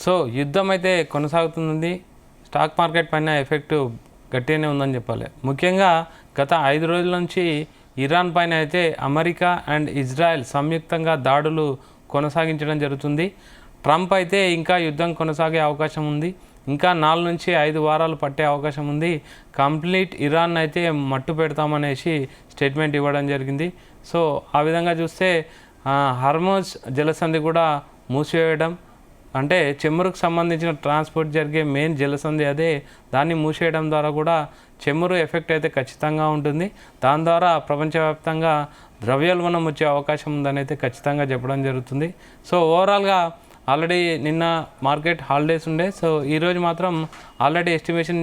So యుద్ధం అయితే కొనసాగుతుంది. స్టాక్ మార్కెట్ పైన ఎఫెక్ట్ గట్టిగానే ఉందని చెప్పాలి. ముఖ్యంగా గత 5 రోజుల నుంచి ఇరాన్ పైన అయితే అమెరికా అండ్ ఇజ్రాయెల్ సంయుక్తంగా దాడులు కొనసాగించడం జరుగుతుంది. ట్రంప్ అయితే ఇంకా యుద్ధం కొనసాగే అవకాశం ఉంది. ఇంకా 4 నుంచి 5 వారాలు పట్టే అవకాశం ఉంది. కంప్లీట్ ఇరాన్ అయితే మట్టు పెడతామనేసి స్టేట్మెంట్ ఇవ్వడం జరిగింది. సో ఆ విధంగా చూస్తే హర్మోజ్ జలసంధి కూడా మూసివేయడం, అంటే చెమురుకు సంబంధించిన ట్రాన్స్పోర్ట్ జరిగే మెయిన్ జలసంధి అదే, దాన్ని మూసేయడం ద్వారా కూడా చెమురు ఎఫెక్ట్ అయితే ఖచ్చితంగా ఉంటుంది. దాని ద్వారా ప్రపంచవ్యాప్తంగా ద్రవ్యోల్బణం వచ్చే అవకాశం ఉందని అయితే ఖచ్చితంగా చెప్పడం జరుగుతుంది. సో ఓవరాల్గా ఆల్రెడీ నిన్న మార్కెట్ హాలిడేస్ ఉండే. సో ఈరోజు మాత్రం ఆల్రెడీ ఎస్టిమేషన్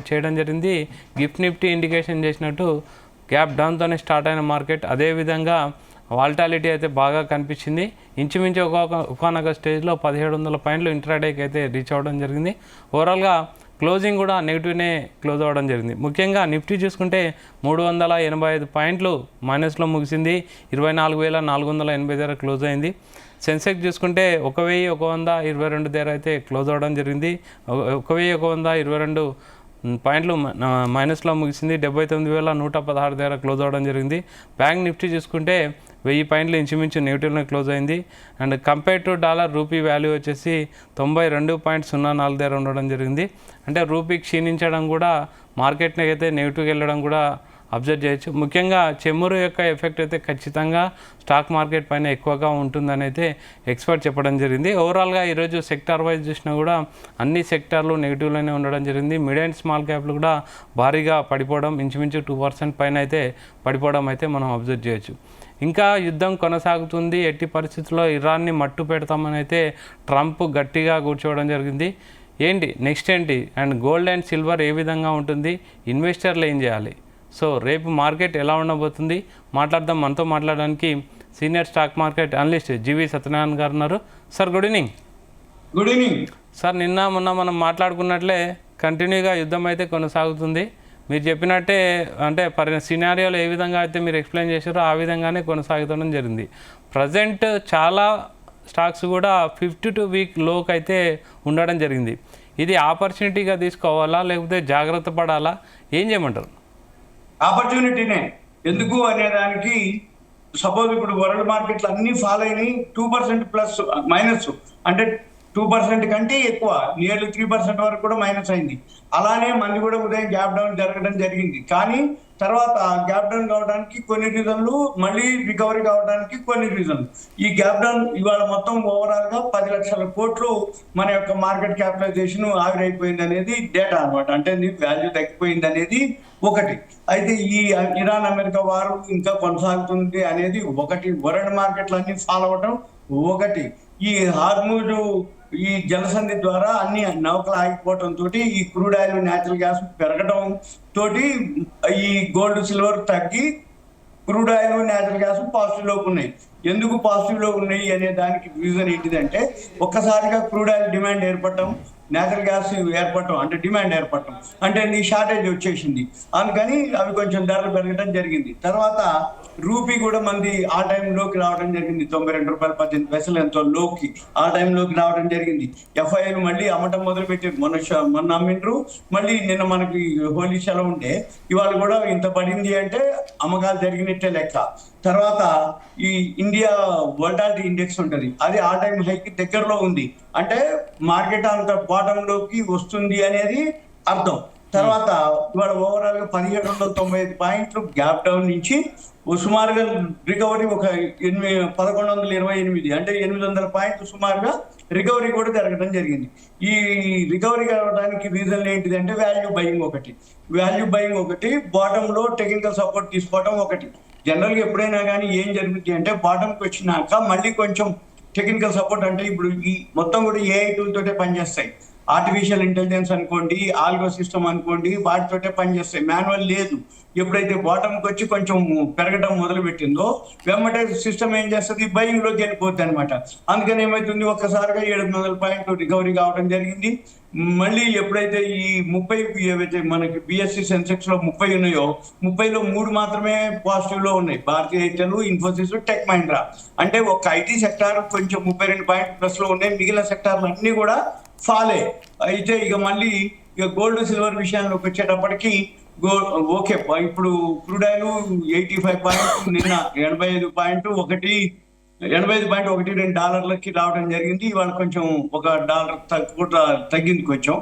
చేయడం జరిగింది. గిఫ్ట్ నిఫ్టీ ఇండికేషన్ చేసినట్టు గ్యాప్ డౌన్తోనే స్టార్ట్ అయిన మార్కెట్, అదేవిధంగా వాల్టాలిటీ అయితే బాగా కనిపించింది. ఇంచుమించు ఒకనొక స్టేజ్లో 1700 పాయింట్లు ఇంట్రాడేకి అయితే రీచ్ అవ్వడం జరిగింది. ఓవరాల్గా క్లోజింగ్ కూడా నెగిటివ్నే క్లోజ్ అవ్వడం జరిగింది. ముఖ్యంగా నిఫ్టీ చూసుకుంటే 385 పాయింట్లు మైనస్లో ముగిసింది. 24,480 దగ్గర క్లోజ్ అయింది. సెన్సెక్స్ చూసుకుంటే 1,122 దగ్గర అయితే క్లోజ్ అవ్వడం జరిగింది. 1,122 పాయింట్లు మైనస్లో ముగిసింది. 79,116 దగ్గర క్లోజ్ అవ్వడం జరిగింది. బ్యాంక్ నిఫ్టీ చూసుకుంటే 1000 పాయింట్లు ఇంచుమించు నెగిటివ్లో క్లోజ్ అయింది. And compare to dollar rupee value వచ్చేసి 92.04 దగ్గర ఉండడం జరిగింది. అంటే రూపీ క్షీణించడం కూడా మార్కెట్ని అయితే నెగిటివ్కి వెళ్ళడం కూడా అబ్జర్వ్ చేయొచ్చు. ముఖ్యంగా చెమురు యొక్క ఎఫెక్ట్ అయితే ఖచ్చితంగా స్టాక్ మార్కెట్ పైన ఎక్కువగా ఉంటుందని అయితే ఎక్స్పర్ట్ చెప్పడం జరిగింది. ఓవరాల్గా ఈరోజు సెక్టార్ వైజ్ చూసినా కూడా అన్ని సెక్టార్లు నెగిటివ్లోనే ఉండడం జరిగింది. మిడ్ అండ్ స్మాల్ క్యాప్లు కూడా భారీగా పడిపోవడం, ఇంచుమించు 2% పైన అయితే పడిపోవడం అయితే మనం అబ్జర్వ్ చేయొచ్చు. ఇంకా యుద్ధం కొనసాగుతుంది, ఎట్టి పరిస్థితుల్లో ఇరాన్ని మట్టు పెడతామని అయితే ట్రంప్ గట్టిగా కూర్చోవడం జరిగింది. ఏంటి నెక్స్ట్ ఏంటి, అండ్ గోల్డ్ అండ్ సిల్వర్ ఏ విధంగా ఉంటుంది, ఇన్వెస్టర్లు ఏం చేయాలి, సో రేపు మార్కెట్ ఎలా ఉండబోతుంది మాట్లాడదాం. మనతో మాట్లాడడానికి సీనియర్ స్టాక్ మార్కెట్ అనలిస్ట్ జీవి సత్యనారాయణ గారు ఉన్నారు. Sir good evening. Good evening sir. మొన్న మనం మాట్లాడుకున్నట్లే కంటిన్యూగా యుద్ధం అయితే కొనసాగుతుంది. మీరు చెప్పినట్టే, అంటే సినారియోలో ఏ విధంగా అయితే మీరు ఎక్స్ప్లెయిన్ చేశారో ఆ విధంగానే కొనసాగుతడం జరిగింది. ప్రజెంట్ చాలా స్టాక్స్ కూడా 52 వీక్ లోకి అయితే ఉండడం జరిగింది. ఇది ఆపర్చునిటీగా తీసుకోవాలా లేకపోతే జాగ్రత్త పడాలా, ఏం చేయమంటారు? ఆపర్చునిటీనే. ఎందుకు అనేదానికి సపోజ్ ఇప్పుడు వరల్డ్ మార్కెట్లు అన్ని ఫాలో అయినాయి 2% ప్లస్ మైనస్, అంటే 2% కంటే ఎక్కువ, నియర్లీ 3% వరకు కూడా మైనస్ అయింది. అలానే మంది కూడా ఉదయం గ్యాప్ డౌన్ జరగడం జరిగింది. కానీ తర్వాత గ్యాప్ డౌన్ కావడానికి కొన్ని రీజన్లు, మళ్ళీ రికవరీ కావడానికి కొన్ని రీజన్లు. ఈ గ్యాప్ డౌన్ ఇవాళ మొత్తం ఓవరాల్ గా 10 లక్షల కోట్లు మన యొక్క మార్కెట్ క్యాపిటలైజేషన్ ఆవిరైపోయింది అనేది డేటా అనమాట. అంటే వాల్యూ తగ్గిపోయింది అనేది ఒకటి. అయితే ఈ ఇరాన్ అమెరికా వారు ఇంకా కొనసాగుతుంది అనేది ఒకటి. వరల్డ్ మార్కెట్లు అన్ని ఫాలో అవడం ఒకటి. ఈ హార్మూజ్ ఈ జలసంధి ద్వారా అన్ని నౌకలు ఆగిపోవటం తోటి ఈ క్రూడ్ ఆయిల్ న్యాచురల్ గ్యాస్ పెరగడం తోటి ఈ గోల్డ్ సిల్వర్ తగ్గి crude oil natural gas positive లోకి ఉన్నాయి. ఎందుకు పాజిటివ్ లో ఉన్నాయి అనే దానికి రీజన్ ఏంటిదంటే, ఒక్కసారిగా క్రూడ్ ఆయిల్ డిమాండ్ ఏర్పడటం, న్యాచురల్ గ్యాస్ ఏర్పడటం, అంటే డిమాండ్ ఏర్పడటం, అంటే నీ షార్టేజ్ వచ్చేసింది. అందుకని అవి కొంచెం ధరలు పెరగడం జరిగింది. తర్వాత రూపీ కూడా మంది ఆ టైంలోకి రావడం జరిగింది. 92 రూపాయలు 18 పైసలు ఎంతో లోకి ఆ టైంలోకి రావడం జరిగింది. ఎఫ్ఐలు మళ్ళీ అమ్మటం మొదలు పెట్టారు. మొన్న అమ్మిండ్రు, మళ్ళీ నిన్న మనకి హోలీ సెలవు ఉంటే ఇవాళ కూడా ఇంత పడింది అంటే అమ్మకాలు జరిగినట్టే లెక్క. తర్వాత ఈ ఇండియా వోల్టాలిటీ ఇండెక్స్ ఉంటుంది, అది ఆ టైం హైకి దగ్గరలో ఉంది, అంటే మార్కెట్ అంత బాటం లోకి వస్తుంది అనేది అర్థం. తర్వాత ఇవాళ ఓవరాల్ గా 1795 పాయింట్లు గ్యాప్ డౌన్ నుంచి సుమారుగా రికవరీ ఒక 1128, అంటే 800 పాయింట్లు సుమారుగా రికవరీ కూడా జరగడం జరిగింది. ఈ రికవరీ కావడానికి రీజన్ ఏంటిదంటే వాల్యూ బయింగ్ ఒకటి, బాటమ్ లో టెక్నికల్ సపోర్ట్ తీసుకోవడం ఒకటి. జనరల్గా ఎప్పుడైనా కానీ ఏం జరుగుతుంది అంటే, బాటంకి వచ్చినాక మళ్ళీ కొంచెం టెక్నికల్ సపోర్ట్, అంటే ఇప్పుడు ఈ మొత్తం కూడా ఏఐ టూల్ తోటే పనిచేస్తాయి. ఆర్టిఫిషియల్ ఇంటెలిజెన్స్ అనుకోండి, ఆల్గో సిస్టమ్ అనుకోండి, వాటితోటే పనిచేస్తాయి, మాన్యువల్ లేదు. ఎప్పుడైతే బాటంకి వచ్చి కొంచెం పెరగడం మొదలు పెట్టిందో వెంబటే సిస్టమ్ ఏం చేస్తుంది, బయింగ్ లోకి వెళ్ళిపోద్ది అనమాట. అందుకని ఏమైతుంది, ఒక్కసారిగా 700 పాయింట్లు రికవరీ కావడం జరిగింది. మళ్ళీ ఎప్పుడైతే ఈ 30 ఏవైతే మనకి బిఎస్సి సెన్సెక్స్ లో 30 ఉన్నాయో 30లో 3 మాత్రమే పాజిటివ్ లో ఉన్నాయి, భారతీయ ఎయిర్టెల్, ఇన్ఫోసిస్, టెక్ మహీంద్రా. అంటే ఒక ఐటీ సెక్టార్ కొంచెం 32 పాయింట్ ప్లస్ లో ఉన్నాయి, మిగిలిన సెక్టార్లు అన్ని కూడా ఫాలే. అయితే ఇక మళ్ళీ ఇక గోల్డ్ సిల్వర్ విషయాల్లోకి వచ్చేటప్పటికి ఓకే, ఇప్పుడు క్రూడ్ ఆయిల్ 85 పాయింట్, నిన్న 85.12 రావడం జరిగింది. ఇవాళ కొంచెం $1 కూడా తగ్గింది కొంచెం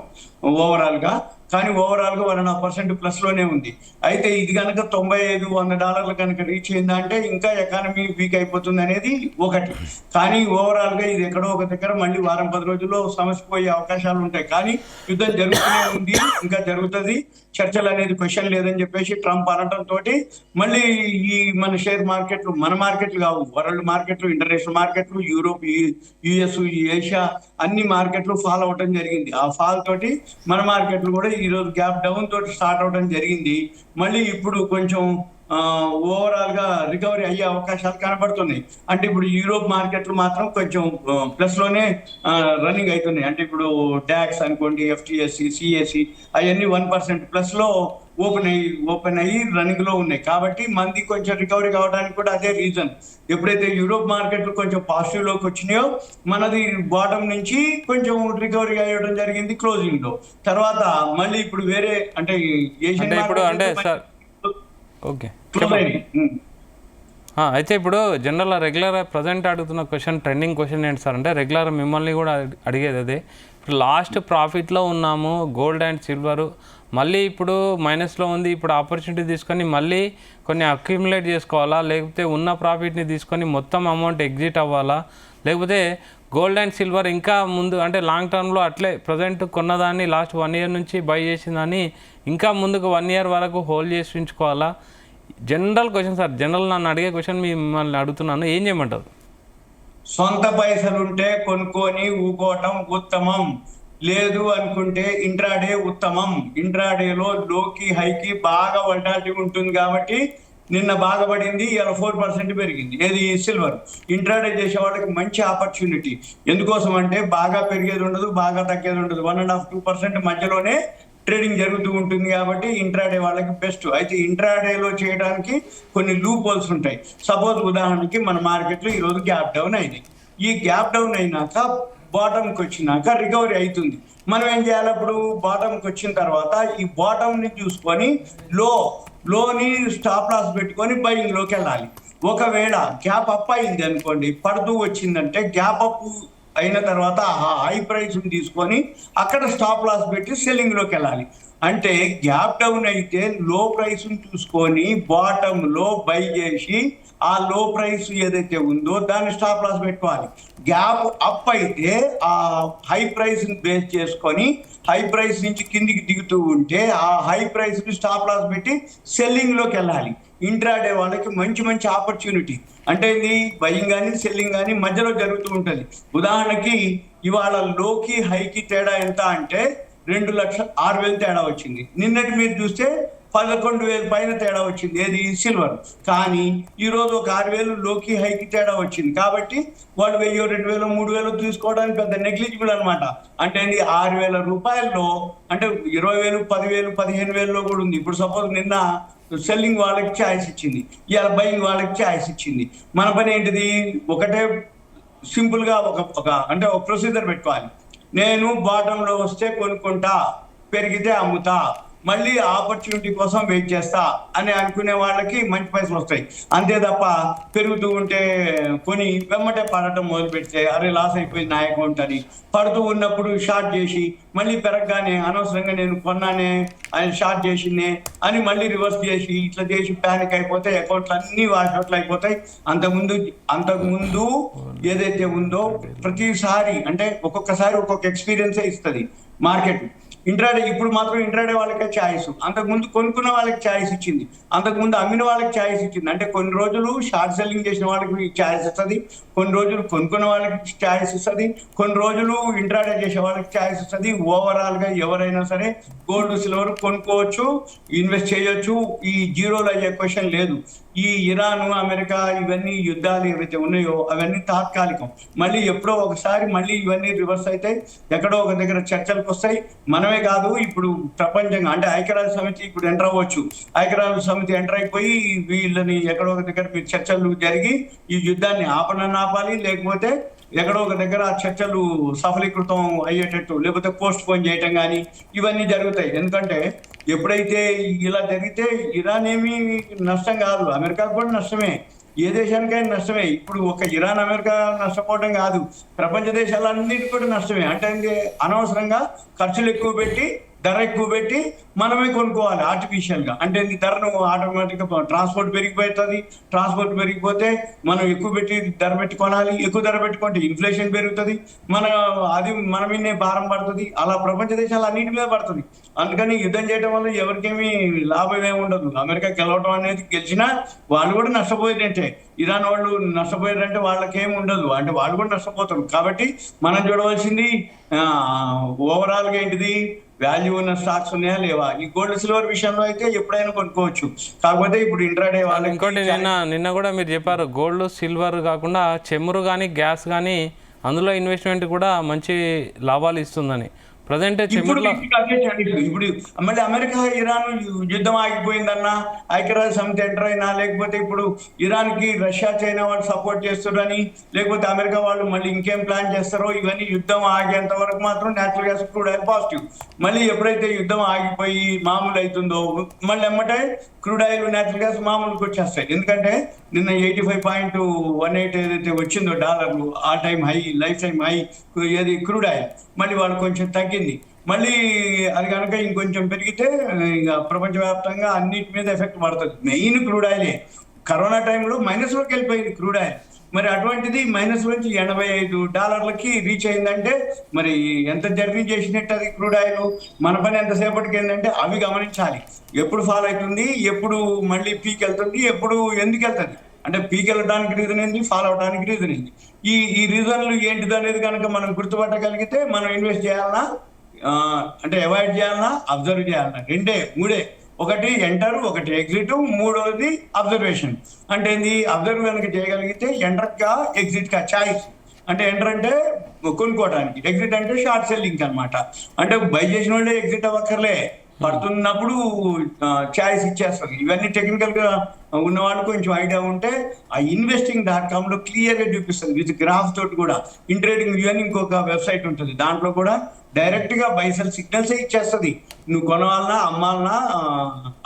ఓవరాల్ గా. కానీ ఓవరాల్ గా 1.5% ప్లస్ లోనే ఉంది. అయితే ఇది కనుక $95-100 కనుక రీచ్ అయిందంటే ఇంకా ఎకానమీ వీక్ అయిపోతుంది అనేది ఒకటి. కానీ ఓవరాల్ గా ఇది ఎక్కడో ఒక దగ్గర మళ్ళీ వారం 10 రోజుల్లో సమస్య పోయే అవకాశాలు ఉంటాయి. కానీ యుద్ధం జరుగుతూనే ఉంది, ఇంకా జరుగుతుంది, చర్చలు అనేది క్వశ్చన్ లేదని చెప్పేసి ట్రంప్ అనటం తోటి మళ్ళీ ఈ మన షేర్ మార్కెట్లు, మన మార్కెట్లు కావు, వరల్డ్ మార్కెట్లు, ఇంటర్నేషనల్ మార్కెట్లు, యూరోప్, యుఎస్, ఏషియా అన్ని మార్కెట్లు ఫాల్ అవడం జరిగింది. ఆ ఫాల్ తోటి మన మార్కెట్లు కూడా ఈ రోజు గ్యాప్ డౌన్ తోటి స్టార్ట్ అవడం జరిగింది. మళ్ళీ ఇప్పుడు కొంచెం ఓవరాల్ గా రికవరీ అయ్యే అవకాశాలు కనబడుతున్నాయి. అంటే ఇప్పుడు యూరోప్ మార్కెట్లు మాత్రం కొంచెం ప్లస్ లోనే రన్నింగ్ అవుతున్నాయి. అంటే ఇప్పుడు డాక్స్ అనుకోండి, ఎఫ్టిఎస్సి, సిఎస్సి అవన్నీ 1% ప్లస్ లో ఓపెన్ అయ్యి రన్నింగ్ లో ఉన్నాయి. కాబట్టి మంది కొంచెం రికవరీ కావడానికి కూడా అదే రీజన్. ఎప్పుడైతే యూరోప్ మార్కెట్లు కొంచెం పాజిటివ్ లోకి వచ్చినాయో మనది బాటమ్ నుంచి కొంచెం రికవరీ అయ్యడం జరిగింది క్లోజింగ్ లో. తర్వాత మళ్ళీ ఇప్పుడు వేరే అంటే ఏషియన్ ఓకే అయితే ఇప్పుడు జనరల్ రెగ్యులర్ ప్రజెంట్ అడుగుతున్న క్వశ్చన్, ట్రెండింగ్ క్వశ్చన్ ఏంటి సార్ అంటే రెగ్యులర్ మిమ్మల్ని కూడా అడిగేది అదే. ఇప్పుడు లాస్ట్ ప్రాఫిట్లో ఉన్నాము గోల్డ్ అండ్ సిల్వర్, మళ్ళీ ఇప్పుడు మైనస్లో ఉంది, ఇప్పుడు ఆపర్చునిటీ తీసుకొని మళ్ళీ కొన్ని అక్యుములేట్ చేసుకోవాలా, లేకపోతే ఉన్న ప్రాఫిట్ని తీసుకొని మొత్తం అమౌంట్ ఎగ్జిట్ అవ్వాలా, లేకపోతే గోల్డ్ అండ్ సిల్వర్ ఇంకా ముందు అంటే లాంగ్ టర్మ్లో అట్లే ప్రజెంట్ కొన్నదాన్ని లాస్ట్ 1 year నుంచి బై చేసిందని ఇంకా ముందుకు 1 year వరకు హోల్డ్ చేసి ఉంచుకోవాలా? జనరల్ క్వశ్చన్ సార్, జనరల్ నన్ను అడిగే క్వశ్చన్ మిమ్మల్ని అడుగుతున్నాను, ఏం చేయమంటారు? సొంత పైసలుంటే కొనుక్కొని ఊకోవటం ఉత్తమం, లేదు అనుకుంటే ఇంట్రాడే ఉత్తమం. ఇంట్రాడేలో లోకి హైకి బాగా వల్టాలిటీ ఉంటుంది కాబట్టి నిన్న బాగా పడింది, ఇలా 4% పెరిగింది. ఏది సిల్వర్. ఇంట్రాడే చేసే వాళ్ళకి మంచి ఆపర్చునిటీ. ఎందుకోసం అంటే బాగా పెరిగేది ఉండదు, బాగా తగ్గేది ఉండదు, 1.5-2% మధ్యలోనే ట్రేడింగ్ జరుగుతూ ఉంటుంది కాబట్టి ఇంట్రాడే వాళ్ళకి బెస్ట్. అయితే ఇంట్రాడేలో చేయడానికి కొన్ని లూప్ హోల్స్ ఉంటాయి. సపోజ్ ఉదాహరణకి మన మార్కెట్లో ఈరోజు గ్యాప్ డౌన్ అయింది. ఈ గ్యాప్ డౌన్ అయినాక బాటంకి వచ్చినాక రికవరీ అవుతుంది. మనం ఏం చేయాలి? అప్పుడు బాటంకి వచ్చిన తర్వాత ఈ బాటమ్ ని చూసుకొని లోని స్టాప్ లాస్ పెట్టుకొని బయింగ్ లోకి వెళ్ళాలి. ఒకవేళ గ్యాప్ అప్ అయింది అనుకోండి, పడుతూ వచ్చిందంటే గ్యాప్ అప్ అయిన తర్వాత హై ప్రైస్ తీసుకొని అక్కడ స్టాప్ లాస్ పెట్టి సెల్లింగ్ లోకి వెళ్ళాలి. అంటే గ్యాప్ డౌన్ అయితే లో ప్రైస్ చూసుకొని బాటమ్ లో బై చేసి ఆ లో ప్రైస్ ఏదైతే ఉందో దాన్ని స్టాప్ లాస్ పెట్టుకోవాలి. గ్యాప్ అప్ అయితే ఆ హై ప్రైస్ బేస్ చేసుకొని హై ప్రైస్ నుంచి కిందికి దిగుతూ ఉంటే ఆ హై ప్రైస్ ని స్టాప్ లాస్ పెట్టి సెల్లింగ్ లోకి వెళ్ళాలి. ఇంట్రాడే వాళ్ళకి మంచి ఆపర్చునిటీ. అంటే ఇది బయింగ్ కానీ సెల్లింగ్ కానీ మధ్యలో జరుగుతూ ఉంటుంది. ఉదాహరణకి ఇవాళ లోకి హైకి తేడా ఎంత అంటే 2,06,000 తేడా వచ్చింది. నిన్నటి మీరు చూస్తే 11,000 పైన తేడా వచ్చింది. ఏది సిల్వర్. కానీ ఈ రోజు ఒక 6,000 లోకి హైకి తేడా వచ్చింది. కాబట్టి వాళ్ళు 1,000, 2,000, 3,000 తీసుకోవడానికి పెద్ద నెగ్లిజిబుల్ అనమాట. అంటే 6,000 రూపాయల్లో అంటే 20,000, 10,000, 15,000లో కూడా ఉంది. ఇప్పుడు సపోజ్ నిన్న సెల్లింగ్ వాళ్ళకి ఛాయిస్ ఇచ్చింది, ఇవాళ బయింగ్ వాళ్ళకి ఛాయిస్ ఇచ్చింది. మన పని ఏంటిది? ఒకటే సింపుల్ గా ఒక అంటే ఒక ప్రొసీజర్ పెట్టుకోవాలి. నేను బాటంలో వస్తే కొనుక్కుంటా, పెరిగితే అమ్ముతా, మళ్ళీ ఆపర్చునిటీ కోసం వెయిట్ చేస్తా అని అనుకునే వాళ్ళకి మంచి పైసలు వస్తాయి. అంతే తప్ప పెరుగుతూ ఉంటే కొని వెమ్మటే పడటం మొదలు పెడితే అరే లాస్ అయిపోయింది నా అకౌంట్ అని పడుతూ ఉన్నప్పుడు షార్ట్ చేసి మళ్ళీ పెరగగానే అనవసరంగా నేను కొన్నానే అని షార్ట్ చేసిందే అని మళ్ళీ రివర్స్ చేసి ఇట్లా చేసి ప్యానిక్ అయిపోతే అకౌంట్లు అన్ని వాషౌట్లు అయిపోతాయి. అంతకుముందు ఏదైతే ఉందో ప్రతిసారి అంటే ఒక్కొక్కసారి ఒక్కొక్క ఎక్స్పీరియన్సే ఇస్తుంది మార్కెట్. ఇంట్రాడే ఇప్పుడు మాత్రం ఇంట్రాడే వాళ్ళకే ఛాయిస్. అంతకుముందు కొనుక్కున్న వాళ్ళకి ఛాయిస్ ఇచ్చింది, అంతకుముందు అమ్మిన వాళ్ళకి ఛాయిస్ ఇచ్చింది. అంటే కొన్ని రోజులు షార్ట్ సెల్లింగ్ చేసిన వాళ్ళకి ఛాయిస్ ఇస్తుంది, కొన్ని రోజులు కొనుక్కున్న వాళ్ళకి ఛాయిస్ ఇస్తుంది, కొన్ని రోజులు ఇంట్రాడే చేసే వాళ్ళకి ఛాయిస్ ఇస్తుంది. ఓవరాల్ గా ఎవరైనా సరే గోల్డ్ సిల్వర్ కొనుక్కోవచ్చు, ఇన్వెస్ట్ చేయొచ్చు. ఈ జీరోలో అయ్యే క్వశ్చన్ లేదు. ఈ ఇరాన్ అమెరికా ఇవన్నీ యుద్ధాలు ఏవైతే ఉన్నాయో అవన్నీ తాత్కాలికం. మళ్ళీ ఎప్పుడో ఒకసారి మళ్ళీ ఇవన్నీ రివర్స్ అవుతాయి, ఎక్కడో ఒక దగ్గర చర్చలకు వస్తాయి. మనమే కాదు, ఇప్పుడు ప్రపంచంగా అంటే ఐక్యరాజ్య సమితి ఇప్పుడు ఎంటర్ అవ్వచ్చు. ఐక్యరాజ్య సమితి ఎంటర్ అయిపోయి వీళ్ళని ఎక్కడో ఒక దగ్గర చర్చలు జరిగి ఈ యుద్ధాన్ని ఆపాలి, లేకపోతే ఎక్కడో ఒక దగ్గర ఆ చర్చలు సఫలీకృతం అయ్యేటట్టు లేకపోతే పోస్ట్ పోన్ చేయటం కానీ ఇవన్నీ జరుగుతాయి. ఎందుకంటే ఎప్పుడైతే ఇలా జరిగితే ఇరాన్ ఏమీ నష్టం కాదు, అమెరికాకు కూడా నష్టమే, ఏ దేశానికైనా నష్టమే. ఇప్పుడు ఒక ఇరాన్ అమెరికా నష్టపోవడం కాదు, ప్రపంచ దేశాలన్నిటికీ కూడా నష్టమే. అంటే అనవసరంగా ఖర్చులు ఎక్కువ పెట్టి ధర ఎక్కువ పెట్టి మనమే కొనుక్కోవాలి ఆర్టిఫిషియల్ గా. అంటే ధరను ఆటోమేటిక్ గా ట్రాన్స్పోర్ట్ పెరిగిపోతుంది, ట్రాన్స్పోర్ట్ పెరిగిపోతే మనం ఎక్కువ పెట్టి ధర పెట్టి కొనాలి, ఎక్కువ ధర పెట్టుకుంటే ఇన్ఫ్లేషన్ పెరుగుతుంది, అది మన మీదనే భారం పడుతుంది, అలా ప్రపంచ దేశాలు అన్నిటి మీద పడుతుంది. అందుకని యుద్ధం చేయడం వల్ల ఎవరికేమీ లాభం ఏమి ఉండదు. అమెరికా గెలవడం అనేది గెలిచినా వాళ్ళు కూడా నష్టపోయేదంటే, ఇరాన్ వాళ్ళు నష్టపోయారంటే వాళ్ళకేమి ఉండదు, అంటే వాళ్ళు కూడా నష్టపోతారు. కాబట్టి మనం చూడవలసింది ఓవరాల్ గా ఏంటిది, వాల్యూ ఉన్న స్టాక్స్ ఉన్నాయా లేవా. ఈ గోల్డ్ సిల్వర్ విషయంలో అయితే ఎప్పుడైనా కొనుక్కోవచ్చు, కాకపోతే ఇప్పుడు ఇంట్రాడే వాళ్ళు. ఇంకోటి నిన్న కూడా మీరు చెప్పారు, గోల్డ్ సిల్వర్ కాకుండా చెమురు కానీ గ్యాస్ కానీ అందులో ఇన్వెస్ట్మెంట్ కూడా మంచి లాభాలు ఇస్తుందని. ప్రజెంట్ ఇప్పుడు మళ్ళీ అమెరికా ఇరాన్ యుద్ధం ఆగిపోయిందన్నా, ఐక్యరాజ్య సమితి ఎంటర్ అయినా, లేకపోతే ఇప్పుడు ఇరాన్ కి రష్యా చైనా వాళ్ళు సపోర్ట్ చేస్తారని, లేకపోతే అమెరికా వాళ్ళు మళ్ళీ ఇంకేం ప్లాన్ చేస్తారో, ఇవన్నీ యుద్ధం ఆగేంత వరకు మాత్రం natural gas crude oil positive. మళ్ళీ ఎప్పుడైతే యుద్ధం ఆగిపోయి మామూలు అవుతుందో మళ్ళీ ఎమ్మటే క్రూడ్ ఆయిల్ న్యాచురల్ గ్యాస్ మామూలుకి వచ్చేస్తాయి. ఎందుకంటే నిన్న 85.18 ఏదైతే వచ్చిందో డాలర్లు, all time high, life time high ఏది క్రూడ్ ఆయిల్, మళ్ళీ వాళ్ళు కొంచెం తగ్గింది. మళ్ళీ అది కనుక ఇంకొంచెం పెరిగితే ఇక ప్రపంచవ్యాప్తంగా అన్నిటి మీద ఎఫెక్ట్ పడుతుంది. Main crude ఆయిలే. కరోనా టైంలో మైనస్లోకి వెళ్ళిపోయింది క్రూడ్ ఆయిల్, మరి అటువంటిది మైనస్ నుంచి $85 రీచ్ అయిందంటే మరి ఎంత జర్నీ చేసినట్టు అది క్రూడ్ ఆయిల్. మన పని ఎంతసేపటికి ఏంటంటే అవి గమనించాలి, ఎప్పుడు ఫాల్ అవుతుంది, ఎప్పుడు మళ్ళీ పీక్ వెళ్తుంది, ఎప్పుడు ఎందుకు వెళ్తుంది. అంటే పీక్ వెళ్ళడానికి రీజన్ ఏంటి, ఫాల్ అవడానికి రీజన్ ఏంటి, ఈ రీజన్లు ఏంటిది అనేది కనుక మనం గుర్తుపట్టగలిగితే మనం ఇన్వెస్ట్ చేయాలన్నా అంటే అవాయిడ్ చేయాలన్నా అబ్జర్వ్ చేయాలన్నా మూడే, ఒకటి ఎంటర్, ఒకటి ఎగ్జిట్, మూడోది అబ్జర్వేషన్. అంటే ఏంది, అబ్జర్వ్ కనుక చేయగలిగితే ఎంటర్ కా ఎగ్జిట్ కా చాయిస్. అంటే ఎంటర్ అంటే కొనుక్కోవడానికి, ఎగ్జిట్ అంటే షార్ట్ సెల్లింగ్ అనమాట. అంటే బై చేసిన వాళ్ళే ఎగ్జిట్ అవ్వక్కర్లే, పడుతున్నప్పుడు చాయిస్ ఇచ్చేస్తుంది. ఇవన్నీ టెక్నికల్ గా ఉన్నవాళ్ళు కొంచెం ఐడియా ఉంటే ఆ investing.com లో క్లియర్ గా చూపిస్తుంది విత్ గ్రాఫ్ తోటి కూడా. ఇంట్రేడింగ్ ఇవన్నీ ఇంకొక వెబ్సైట్ ఉంటుంది, దాంట్లో కూడా డైరెక్ట్ గా బైసెల్ సిగ్నల్స్ ఇచ్చేస్తుంది. నువ్వు కొనవాలన్నా, అమ్మాలన్నా,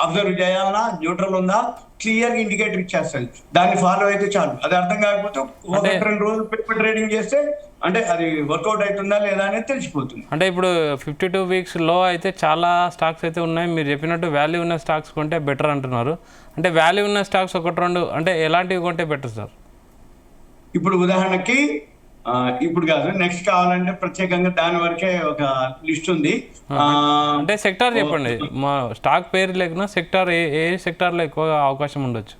అబ్జర్వ్ చేయాలన్నా, న్యూట్రల్ ఉందా, క్లియర్ గా ఇండికేటర్ ఇచ్చేస్తుంది. దాన్ని ఫాలో అయితే చాలు. అది అర్థం కాకపోతే 1-2 రోజులు పేపర్ ట్రేడింగ్ చేస్తే అంటే అది వర్కౌట్ అవుతుందా లేదా అనేది తెలిసిపోతుంది. అంటే ఇప్పుడు 52 వీక్స్ లో అయితే చాలా స్టాక్స్ అయితే ఉన్నాయి. మీరు చెప్పినట్టు వాల్యూ ఉన్న స్టాక్స్ కొంటే బెటర్ అంటున్నారు. అంటే వాల్యూ ఉన్న స్టాక్స్ 1-2 అంటే ఎలాంటివి కొంటే బెటర్ సార్? ఇప్పుడు ఉదాహరణకి ఇప్పుడు కాదు, నెక్స్ట్ కావాలంటే ప్రత్యేకంగా దాని వరకే ఒక లిస్ట్ ఉంది. అంటే సెక్టార్ చెప్పండి, మా స్టాక్ పేరు లేకున్నా సెక్టార్ ఏ సెక్టార్ లో ఎక్కువ అవకాశం ఉండొచ్చు?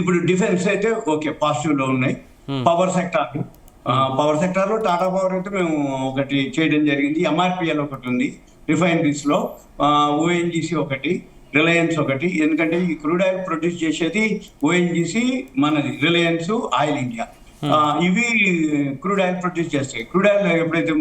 ఇప్పుడు డిఫెన్స్ అయితే ఓకే, పాజిటివ్ లో ఉన్నాయి. పవర్ సెక్టార్ లో టాటా పవర్ అయితే మేము ఒకటి చేయడం జరిగింది, ఎంఆర్పిఎల్ ఒకటి ఉంది, రిఫైనరీస్ లో ఓఎన్జీసీ ఒకటి, రిలయన్స్ ఒకటి. ఎందుకంటే ఈ క్రూడ్ ఆయిల్ ప్రొడ్యూస్ చేసేది ఓఎన్జీసీ మనది, రిలయన్స్, ఆయిల్ ఇండియా, ఇవి క్రూడ్ ఆయిల్ ప్రొడ్యూస్ చేస్తాయి. క్రూడ్ ఆయిల్ ఎప్పుడైతే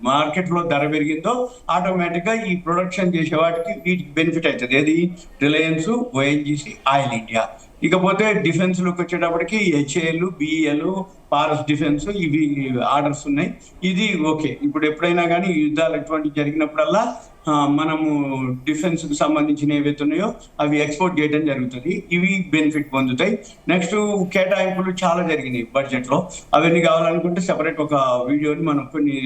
మార్కెట్ లో ధర పెరిగిందో ఆటోమేటిక్ గా ఈ ప్రొడక్షన్ చేసే వాటికి వీటికి బెనిఫిట్ అవుతుంది. ఏది, రిలయన్స్, ఓఎన్జీసీ, ఆయిల్ ఇండియా. ఇకపోతే డిఫెన్స్ లోకి వచ్చేటప్పటికి హెచ్ఏఎల్, బిఈఎల్, పారస్ డిఫెన్స్, ఇవి ఆర్డర్స్ ఉన్నాయి. ఇది ఓకే. ఇప్పుడు ఎప్పుడైనా కానీ యుద్ధాలు ఎటువంటి జరిగినప్పుడల్లా మనము డిఫెన్స్ కు సంబంధించిన ఏవైతే ఉన్నాయో అవి ఎక్స్పోర్ట్ చేయడం జరుగుతుంది, ఇవి బెనిఫిట్ పొందుతాయి. నెక్స్ట్ కేటాయింపులు చాలా జరిగినాయి బడ్జెట్ లో, అవన్నీ కావాలనుకుంటే సెపరేట్ ఒక వీడియోని మనం కొన్ని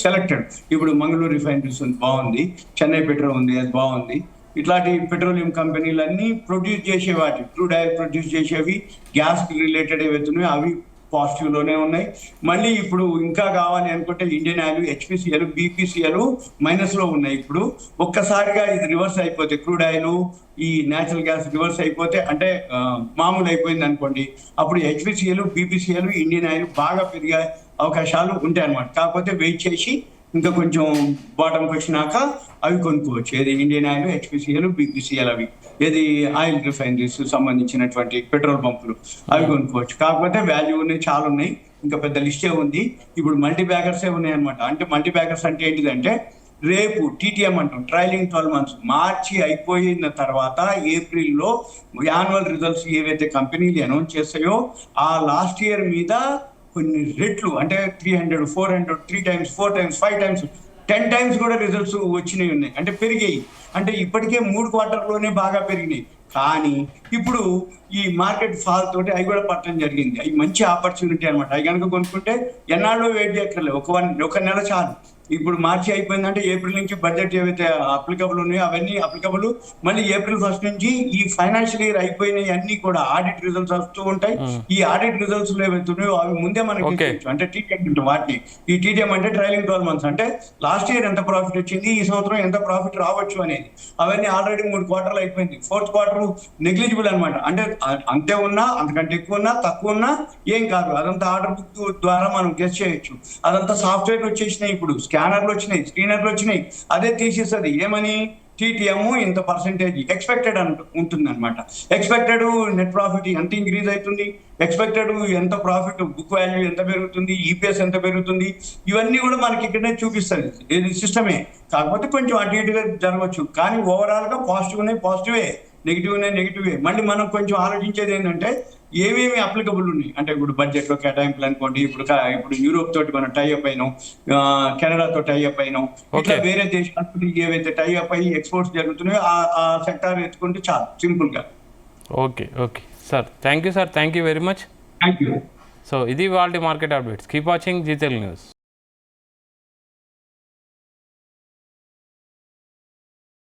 సెలెక్టెడ్. ఇప్పుడు మంగళూరు రిఫైనరీస్ బాగుంది, చెన్నై పెట్రో ఉంది, అది బాగుంది. ఇట్లాంటి పెట్రోలియం కంపెనీలన్నీ ప్రొడ్యూస్ చేసేవాటి, క్రూడ్ ఆయిల్ ప్రొడ్యూస్ చేసేవి, గ్యాస్ రిలేటెడ్ ఏవైతున్నాయో అవి పాజిటివ్ లోనే ఉన్నాయి. మళ్ళీ ఇప్పుడు ఇంకా కావాలి అనుకుంటే Indian oil, HPCL, BPCL minus లో ఉన్నాయి. ఇప్పుడు ఒక్కసారిగా ఇది రివర్స్ అయిపోతే, క్రూడ్ ఆయిల్, ఈ నేచురల్ గ్యాస్ రివర్స్ అయిపోతే, అంటే మామూలు అయిపోయింది అనుకోండి, అప్పుడు హెచ్పిసిఎల్, బీపీసీఎల్, ఇండియన్ ఆయిల్ బాగా పెరిగే అవకాశాలు ఉంటాయి అన్నమాట. కాకపోతే వెయిట్ చేసి ఇంకా కొంచెం బాటంకి వచ్చినాక అవి కొనుక్కోవచ్చు. ఏది ఇండియన్ ఆయిల్, హెచ్పిసిఎల్, బీపీసీఎల్, అవి ఏది ఆయిల్ రిఫైనరీస్ సంబంధించినటువంటి పెట్రోల్ పంపులు అవి కొనుక్కోవచ్చు. కాకపోతే వాల్యూ ఉన్నాయి, చాలా ఉన్నాయి, ఇంకా పెద్ద లిస్టే ఉంది. ఇప్పుడు మల్టీ బ్యాగర్సే ఉన్నాయి అనమాట. అంటే మల్టీ బ్యాగర్స్ అంటే ఏంటిదంటే రేపు టీటీఎం అంటాం, ట్రైలింగ్ 12 months, మార్చి అయిపోయిన తర్వాత ఏప్రిల్లో యాన్యువల్ రిజల్ట్స్ ఏవైతే కంపెనీలు అనౌన్స్ చేస్తాయో ఆ లాస్ట్ ఇయర్ మీద కొన్ని రెట్లు, అంటే 300, 400, 3 times, 4 times, 5 times, 10 times కూడా రిజల్ట్స్ వచ్చినాయి ఉన్నాయి. అంటే పెరిగాయి. అంటే ఇప్పటికే 3 quarterలోనే బాగా పెరిగినాయి. కానీ ఇప్పుడు ఈ మార్కెట్ ఫాల్ తోటి అవి కూడా పట్టడం జరిగింది. అవి మంచి ఆపర్చునిటీ అనమాట. అవి కనుక కొనుక్కుంటే ఎన్నాళ్ళు వెయిట్ చేయక్కర్లేదు, ఒక నెల చాలు. ఇప్పుడు మార్చి అయిపోయిందంటే ఏప్రిల్ నుంచి బడ్జెట్ ఏవైతే అప్లికబుల్ ఉన్నాయో అవన్నీ అప్లికబుల్. మళ్ళీ ఏప్రిల్ 1st నుంచి ఈ ఫైనాన్షియల్ ఇయర్ అయిపోయినాయి అన్ని కూడా ఆడిట్ రిజల్ట్స్ వస్తూ ఉంటాయి. ఈ ఆడిట్ రిజల్ట్స్ ఏవైతే ఉన్నాయో అవి ముందే మనకి అంటే టీటీఎం ఉంటుంది వాటిని. ఈ టీటీఎం అంటే ట్రైలింగ్ 12 months, అంటే లాస్ట్ ఇయర్ ఎంత ప్రాఫిట్ వచ్చింది, ఈ సంవత్సరం ఎంత ప్రాఫిట్ రావచ్చు అనేది. అవన్నీ ఆల్రెడీ 3 quarters అయిపోయింది. 4th quarter నెగ్లిజిబుల్ అనమాట. అంటే అంతే ఉన్నా, అంతకంటే ఎక్కువ ఉన్నా, తక్కువ ఉన్నా ఏం కాదు. అదంతా ఆర్డర్ బుక్ ద్వారా మనం గెస్ చేయొచ్చు. అదంతా సాఫ్ట్వేర్ వచ్చేసినాయి, ఇప్పుడు స్కానర్లు వచ్చినాయి, స్క్రీనర్లు వచ్చినాయి. అదే తీసేస్తుంది ఏమని, టీటీఎం ఇంత పర్సెంటేజ్ ఎక్స్పెక్టెడ్ ఉంటుంది అనమాట. ఎక్స్పెక్టెడ్ నెట్ ప్రాఫిట్ ఎంత ఇంక్రీజ్ అవుతుంది, ఎక్స్పెక్టెడ్ ఎంత ప్రాఫిట్, బుక్ వాల్యూ ఎంత పెరుగుతుంది, ఈపీఎస్ ఎంత పెరుగుతుంది, ఇవన్నీ కూడా మనకి ఇక్కడనే చూపిస్తుంది. ఇది సిస్టమే. కాకపోతే కొంచెం అటు ఇటుగా జరగవచ్చు. కానీ ఓవరాల్ గా పాజిటివ్ ఉన్నాయి, పాజిటివే, నెగిటివ్ ఉన్నాయి, నెగిటివే. మళ్ళీ మనం కొంచెం ఆలోచించేది ఏంటంటే ఏమేమి అప్లికబుల్ ఉన్నాయి. అంటే ఇప్పుడు బడ్జెట్ లో కేటాయింపులు అనుకోండి, ఇప్పుడు యూరోప్ తోటి మనం టైఅప్ అయినాం, కెనడాతో టైఅప్ అయినాం, ఇట్లా వేరే దేశాలతో ఏవైతే టైఅప్ అయ్యి ఎక్స్పోర్ట్స్ జరుగుతున్నాయో ఆ సెక్టార్ ఎత్తుకుంటే చాలు, సింపుల్ గా. Okay sir, thank you sir, thank you very much. Thank you. So ఇది వాళ్ళ market updates. Keep watching Zee Telugu news.